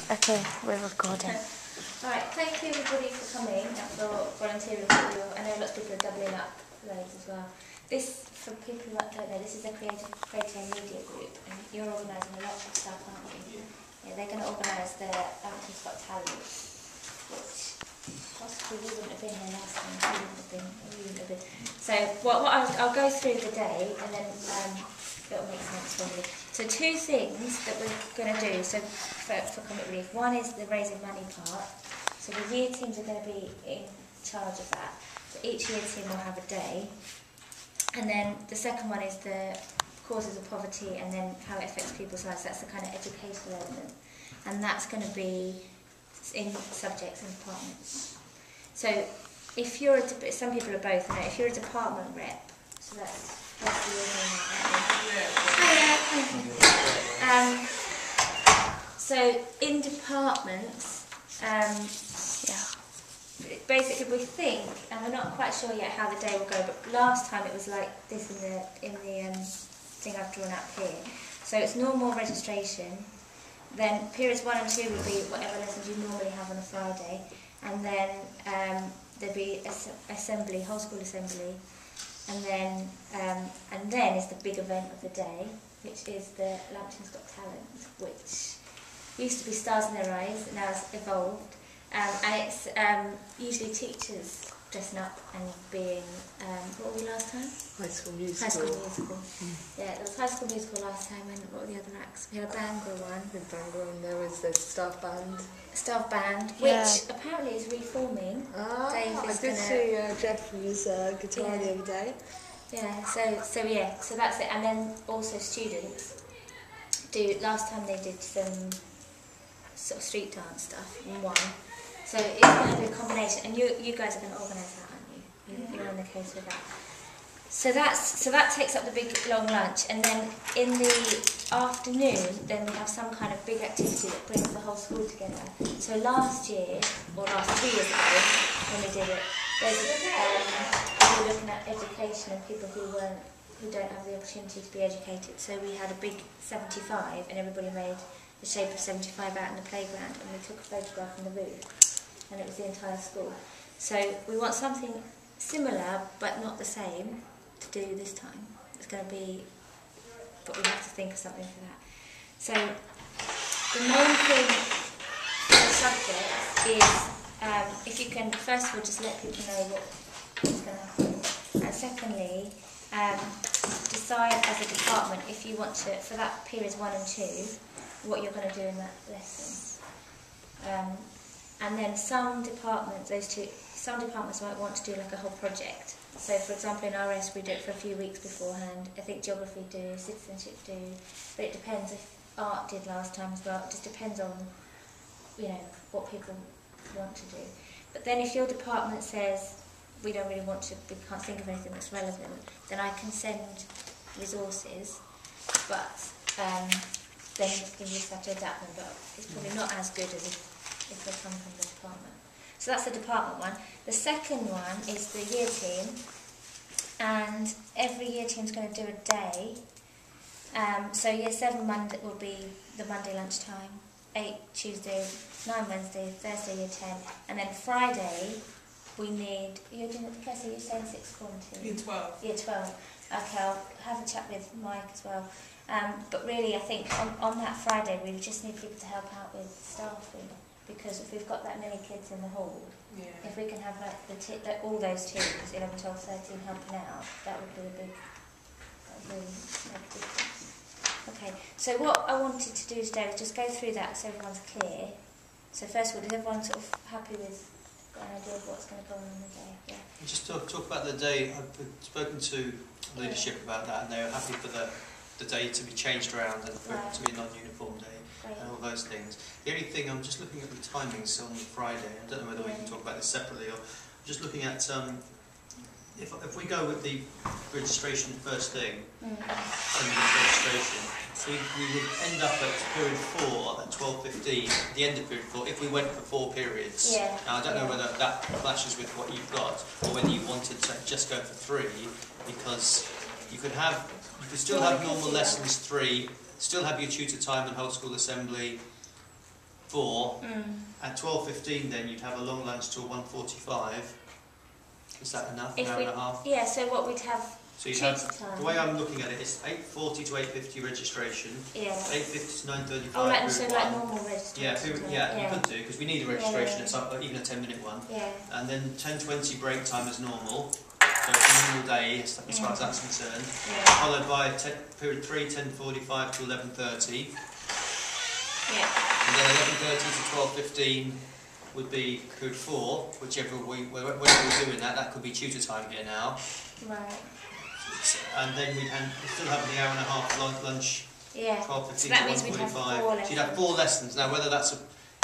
Okay, we're recording. Alright, thank you everybody for coming and for volunteering for your, I know lots of people are doubling up loads as well. This, for people that don't know, this is a creative media group and you're organising a lot of stuff, aren't you? Yeah, they're going to organise the Hampton's Got Talent, which possibly we wouldn't have been here last time, we wouldn't have been. So I'll go through the day and then it'll make sense for me. So two things that we're going to do, so for Comic Relief. One is the raising money part. So the year teams are going to be in charge of that. So each year team will have a day. And then the second one is the causes of poverty and then how it affects people's lives. That's the kind of educational element. And that's going to be in subjects and departments. So if you're, some people are both, if you're a department rep, so that's so in departments, basically we think, and we're not quite sure yet how the day will go, but last time it was like this in the thing I've drawn up here. So it's normal registration, then periods 1 and 2 will be whatever lessons you normally have on a Friday, and then there'll be assembly, whole school assembly. And then is the big event of the day, which is the Hampton's Got Talent, which used to be Stars in Their Eyes, now it's evolved. And it's usually teachers dressing up and being, what were we last time? High School Musical. High School Musical. Yeah, there was High School Musical last time, and what were the other acts? We had a Bangor one. With Bangor, and there was the staff band. Staff band, which apparently is reforming. I did see Jeff was guitar the other day. Yeah, so that's it. And then also students do, last time they did some sort of street dance stuff in one. So it's going to be a combination, and you guys are going to organise that, aren't you? You're on the case with that. So that takes up the big long lunch, and then in the afternoon, then we have some kind of big activity that brings the whole school together. So last year, or last 2 years ago, when we did it, we were looking at education and people who don't have the opportunity to be educated. So we had a big 75, and everybody made the shape of 75 out in the playground, and we took a photograph on the roof, and it was the entire school. So we want something similar but not the same to do this time. It's going to be, but we have to think of something for that. So the main thing for the subject is if you can first of all just let people know what's going to happen, and secondly decide as a department if you want to, for that periods 1 and 2, what you're going to do in that lesson. And then some departments might want to do like a whole project. So for example in RS we do it for a few weeks beforehand. I think geography do, citizenship do, but it depends if art did last time as well. It just depends on, what people want to do. But then if your department says we don't really want to, we can't think of anything that's relevant, then I can send resources, but then you just have to adapt them, but it's probably not as good as if they come from the department. So that's the department one. The second one is the year team, and every year team's going to do a day. So year 7 Monday will be the Monday lunchtime, 8 Tuesday, 9 Wednesday, Thursday year 10, and then Friday we need, you're saying 6th form too? Year 12. Year 12. Okay, I'll have a chat with Mike as well. But really, I think on that Friday, we just need people to help out with staffing, because if we've got that many kids in the hall, if we can have like all those teams, 11, 12, 13, helping out, that would be a big, that would really make a difference. Okay, so what I wanted to do today was just go through that so everyone's clear. So first of all, is everyone sort of happy with, got an idea of what's going to go on in the day? Yeah. Just talk about the day. I've spoken to leadership about that, and they were happy for the day to be changed around and for it to be a non-uniform day. And all those things. The only thing, I'm just looking at the timings on Friday. I don't know whether we can talk about this separately, or just looking at if we go with the registration first thing, registration, we would end up at period 4 at 12:15 at the end of period 4 if we went for 4 periods. Now I don't know whether that clashes with what you've got, or whether you wanted to just go for 3, because you could still have normal lessons 3. Still have your tutor time and whole school assembly, 4. At 12:15 then you'd have a long lunch till 1:45. Is that enough? An hour and a half? Yeah, so what we'd have, so you'd have, the way I'm looking at it is 8:40 to 8:50 registration, 8:50 to 9:35. Oh, like, so like normal registration? Yeah, you could do, because we need a registration at some, even a 10-minute one. Yeah. And then 10:20 break time as normal, so it's a normal day as far as that's concerned. Followed by period 3, 10:45 to 11:30. Yeah. And then 11:30 to 12:15 would be period 4, whichever whenever we're doing that. That could be tutor time here now. Right. And then we'd still have the hour and a half lunch. Yeah. 12:15 so to that means we'd have 1:45. 4 lessons. So you'd have 4 lessons. Now, whether that's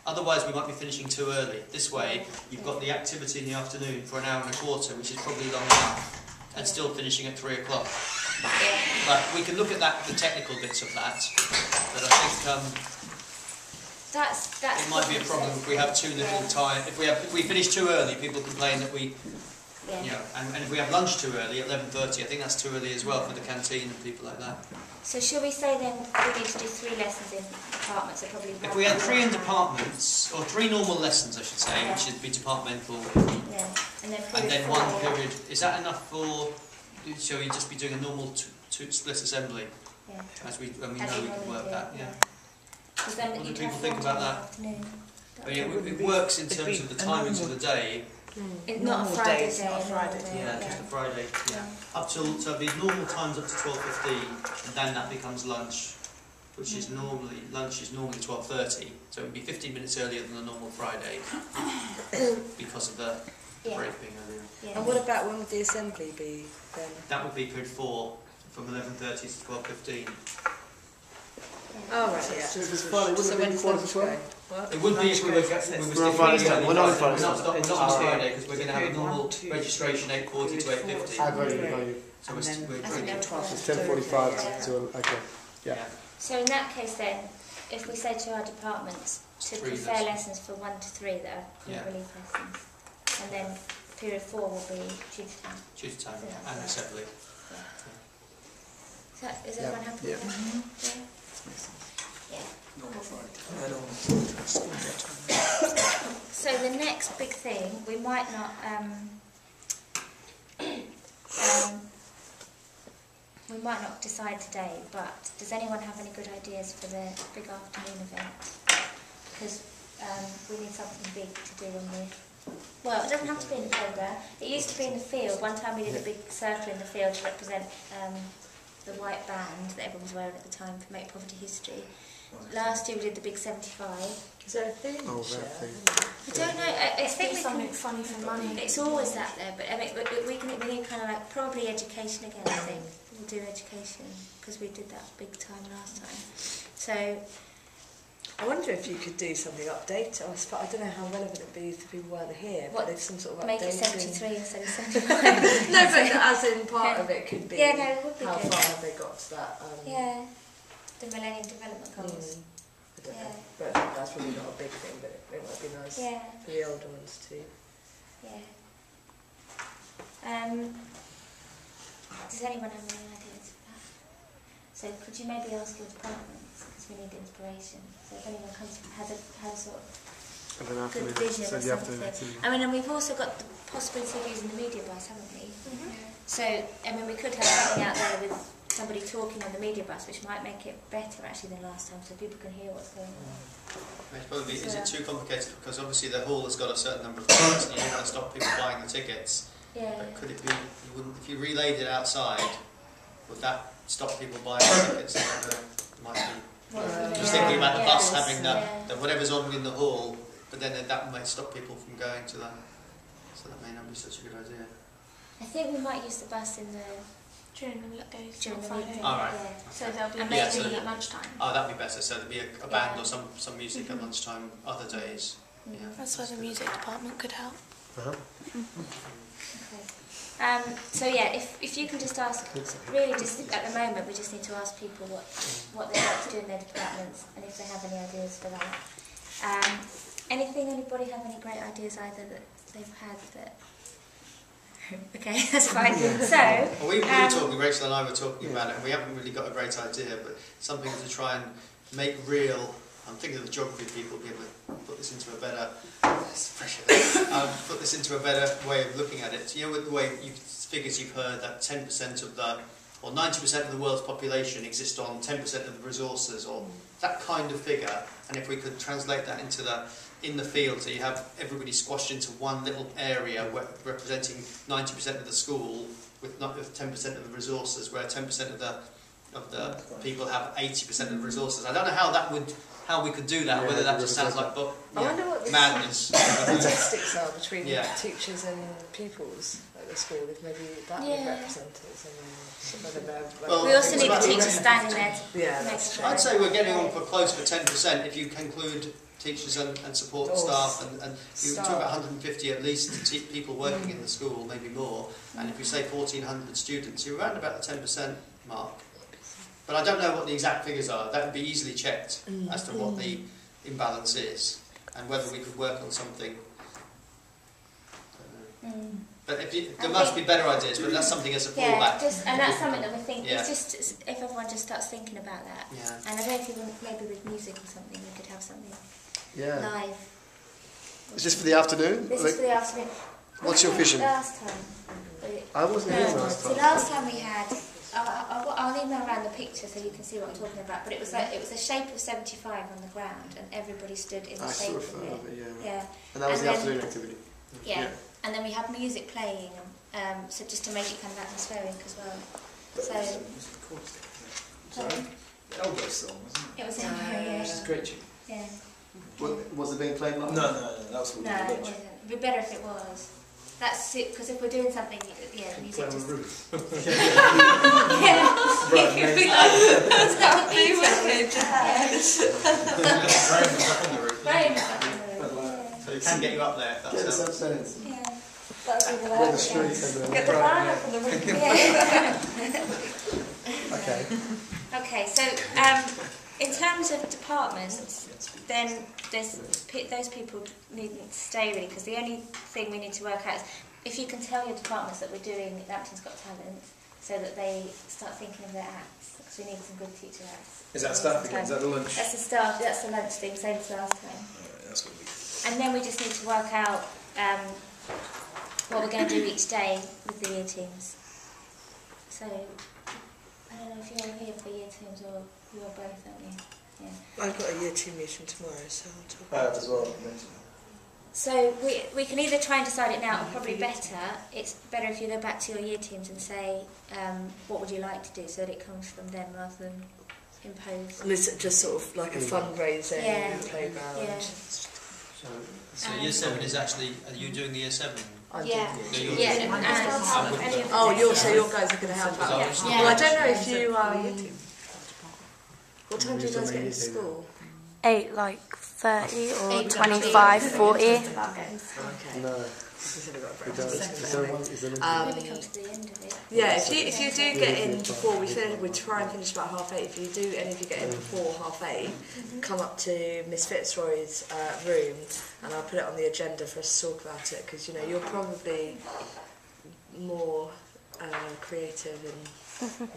otherwise we might be finishing too early. This way, you've got the activity in the afternoon for an hour and a quarter, which is probably long enough, and still finishing at 3 o'clock. Yeah. But we can look at the technical bits of that. But I think that's it might be a problem if we have too little time. If we finish too early, people complain that we. Yeah. You know, and if we have lunch too early at 11:30, I think that's too early as well for the canteen and people like that. So shall we say then we need to do 3 lessons in departments? So probably If we had 3 in departments, or 3 normal lessons, I should say, which would be departmental. Yeah. And then 1 period. Is that enough for? Shall we just be doing a normal split assembly? Yeah. When we know we can work that. Yeah. Because then What do you'd people have think 4 about in the that? afternoon. I mean, it works in terms of the timings of the day. Not a Friday days, day. not a Friday day. Yeah, just a Friday. Yeah. Up till so it'd be normal times up to 12:15, and then that becomes lunch, which is normally 12:30. So it'd be 15 minutes earlier than a normal Friday because of the break being earlier. Yeah. And what about when would the assembly be then? That would be period 4 from 11:30 to 12:15. Oh right, yeah. So if it's Friday, wouldn't it be quarter to 12? It would be if we were We're on Friday time. We're not on Friday. We're not on Friday because we're going to have a normal registration 8:40 to 8:50. I got you. So we're then 12. It's 10:45 to okay. Yeah. So in that case then, if we say to our departments to 3 prepare lessons for 1 to 3 that are Yeah. relief lessons, and then period 4 will be tutor time. Tutor time and assembly. Is everyone happy with that? Yeah. Normal Friday. So the next big thing, we might not decide today, but does anyone have any good ideas for the big afternoon event? Because we need something big to do on the. Well, it doesn't have to be in the playground. It used to be in the field. One time we did a big circle in the field to represent the white band that everyone was wearing at the time for Make Poverty History. Last year we did the big 75. Is there a theme? Oh, that thing. I don't know. I think something funny for money. It's always that there, but I mean, we need kind of like probably education again. I think we'll do education because we did that big time last time. So I wonder if you could do something updated. I don't know how relevant it'd be if people weren't here. What, but there's some sort of make it updating. 73 instead of 75. No, but as in part of it could be. Yeah, no, it would be how good. far have they got to that? Yeah, the Millennium Development Goals. I don't know. Yeah. But I think that's probably not a big thing, but it might be nice Yeah, for the older ones too. yeah. Does anyone have any ideas for that? So could you maybe ask your departments, because we need inspiration. So if anyone has a sort of good vision or something. I mean, and we've also got the possibility of using the media bus, haven't we? So, I mean, we could have something out there with somebody talking on the media bus, which might make it better actually than last time, so people can hear what's going on. Is it too complicated? Because obviously the hall has got a certain number of tickets and you don't want to stop people buying the tickets. Yeah. But could it be, if you relayed it outside, would that stop people buying the tickets? Might be. Just thinking about the bus having the whatever's on in the hall, but then that might stop people from going to that. So that may not be such a good idea. I think we might use the bus in the During the weekdays, during the Friday. week. Alright. Yeah. So there'll be And music maybe- at lunchtime. Oh, that'd be better. So there'd be a band or some music at lunchtime other days. Yeah. That's where the music department could help. Uh-huh. Okay. So yeah, if you can just ask, really just at the moment we just need to ask people what they'd like to do in their departments and if they have any ideas for that. Anybody have any great ideas either that they've had that? Okay, that's fine. So well, we were talking, Rachel and I were talking about it, and we haven't really got a great idea, but something to try and make real I'm thinking of the geography people be able to put this into a better put this into a better way of looking at it. You know, with the way figures you've heard that 10% of the or 90% of the world's population exist on 10% of the resources, or that kind of figure. And if we could translate that into in the field, so you have everybody squashed into one little area representing 90% of the school with 10% of the resources, where 10% of the people have 80% of the resources. I don't know how we could do that. Whether that just sounds like I wonder what the madness. statistics are between teachers and pupils at the school. If maybe that would represent it. Well, we also need the teachers standing there. I'd say we're getting on for close to 10% if you conclude teachers and support staff, and you talk about 150 at least people working in the school, maybe more, and if you say 1,400 students, you're around about the 10% mark. But I don't know what the exact figures are. That would be easily checked as to what the imbalance is, and whether we could work on something. But there must be better ideas, but that's something as a fallback. And that's something that we're thinking. It's just if everyone just starts thinking about that. And I don't think maybe with music or something we could have something live. Is this for the afternoon? This is for the afternoon. What's your vision? Last time. I wasn't here last time. So last time we had. I'll email around the picture so you can see what I'm talking about. But it was a shape of 75 on the ground, and everybody stood in the shape of it. And that was the afternoon activity. Yeah. And then we had music playing, so just to make it kind of atmospheric as well. Elbow song, wasn't it? It was in there, Which is great tune. Yeah. Was it being played live? No, that was what we No, did. it wasn't. It'd be better if it was. That's it, because if we're doing something, music just... So it can get you up there. Get us upstairs. Yeah. The street. Get the van up on the roof. Okay, so in terms of departments, then those people needn't stay really, because the only thing we need to work out is if you can tell your departments that we're doing Lambton's Got Talent, so that they start thinking of their acts, because we need some good teacher acts. Is that staff again? Is that the lunch? That's the staff, that's the lunch thing, same as last time. Right, that's going to be good. And then we just need to work out what we're going to do each day with the year teams. So, I don't know if you're here for year teams or you're both, aren't you? Yeah. I've got a year team meeting tomorrow, so I'll talk I about have as well. So we can either try and decide it now, or probably better, it's better if you go back to your year teams and say, what would you like to do, so that it comes from them rather than imposed. And it's just sort of like a fundraising playground. Yeah. So year 7 is actually, are you doing the year 7? Yeah. So your guys are going to help out. Well, I don't know if you... what time do you guys get into school? 8, like 30 or 25, 40. Okay. No. Maybe come to the end of it. Yeah, if you do get in before we finish, we try and finish about 8:30. If you do, any of you get in before 8:30, come up to Miss Fitzroy's room, and I'll put it on the agenda for us to talk about it, because you're probably more creative and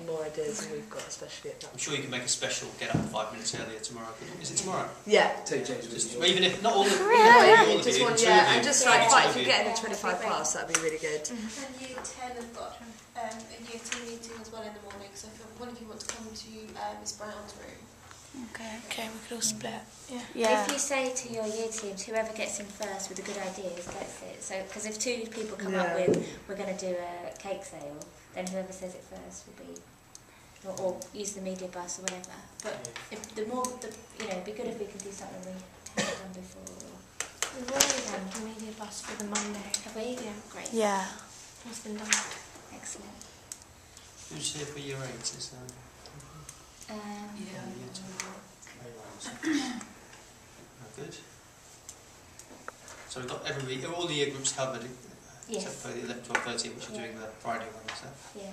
more ideas than we've got, especially at that. I'm sure you can make a special get up 5 minutes earlier tomorrow. Is it tomorrow? Yeah. Take change Just, even if not all of you, Just one, and just like if you get in at 25 past, that'd be really good. And year 10 have got a year 2 meeting as well in the morning, so if one of you want to come to Miss Brown's room. Okay, we could all split. If you say to your year teams, whoever gets in first with the good ideas gets it. So, because if 2 people come up with, we're going to do a cake sale, then whoever says it first will be, or use the media bus or whatever. But if the more, it'd be good if we could do something we haven't done before. We've already done the media bus for the Monday. Have we? Yeah. Great. Yeah. It's been done. Excellent. Who's here for year 8? Is good. So we've got all the year groups covered, except for the 11, 12, 13, which are doing the Friday one, is that? Yeah.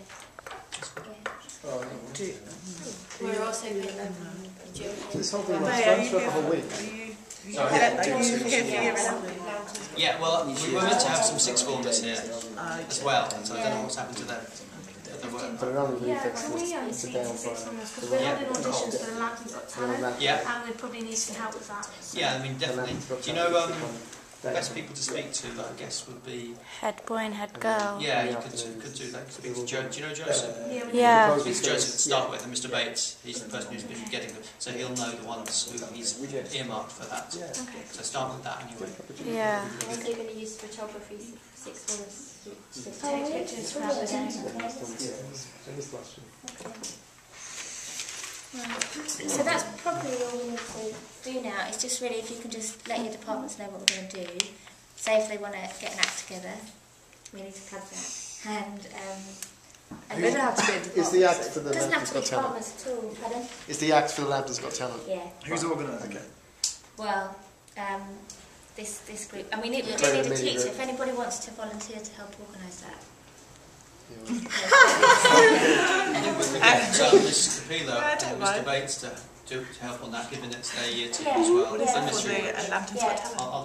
We're also This whole thing runs for the whole week. Yeah, well, we were meant to have some 6th formers here as well, so I don't know what's happened to them. work. But it only Yeah, refits can we the see the 6 downside. on this? Because we're holding auditions for the Lad Who's Got Talent, Yeah. and we probably need some help with that. So. Yeah, I mean, definitely. Do you know, best people to speak to, I guess, would be... Head boy and head girl. Yeah, you could do that. Speak to Joe. Do you know Joseph? Yeah. Speak to Joseph to start with, and Mr. Bates, he's the person who's been getting them, so he'll know the ones who he's earmarked for that. So start with that anyway. Yeah. And what are you going to use photography 6 hours? Take pictures throughout the day. So that's probably all we need to do now. It's just really if you can just let your departments know what we're going to do. Say if they want to get an act together, we need to plug that. And They don't have to be a department. Is the act for it the doesn't Lad have Who's to be Got Talent? departments at all. Pardon? Is the act for the Lad Who's Got Talent? Yeah. Who's organising? Okay. Well, this group. I mean, we do Create a need a mini teacher. group. If anybody wants to volunteer to help organise that. So Mrs. Capello and Mr. Bates to help on that, given it's their year 2 as well. Yeah. And Mr.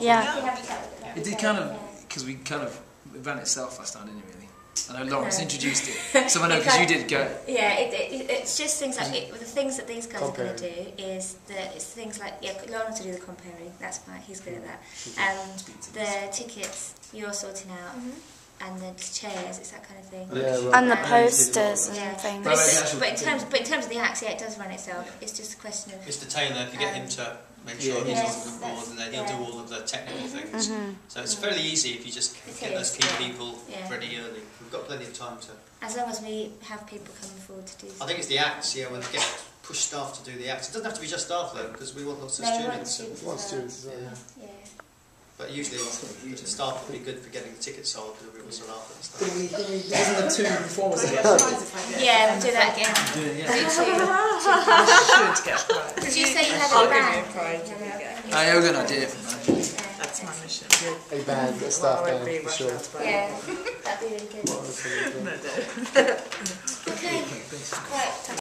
Yeah. Yeah. It did kind of, because we kind of, it ran itself last time, didn't it, really? I know Lawrence introduced it. So I know, because you did go. Yeah, it's just things like, the things that these guys are going to do is, it's things like, Lawrence will do the comparing, that's fine, he's good at that. And the tickets, you're sorting out. And the chairs, it's that kind of thing. Yeah, right. And the posters Yeah. and things. But in terms of the acts, it does run itself. It's just a question of... Mr. Taylor, if you get him to make sure he's Yes, on board, and then he'll do all of the technical things. So it's fairly easy if you just get those key people ready early. We've got plenty of time to... As long as we have people coming forward to do I think it's the acts, when they get push staff to do the acts. It doesn't have to be just staff though, because we want lots of students. Want students as well, yeah. But usually the staff would be good for getting the tickets sold, because we also laugh at stuff. Wasn't the 2 performers again? Yeah, we'll do that again. Should get a prize. Did you say you had I'll a give you band? a prize if you get. I have an idea for that. That's my mission. A band, a staff Well, I won't band, be for sure. Yeah, that'd be really good. No, don't.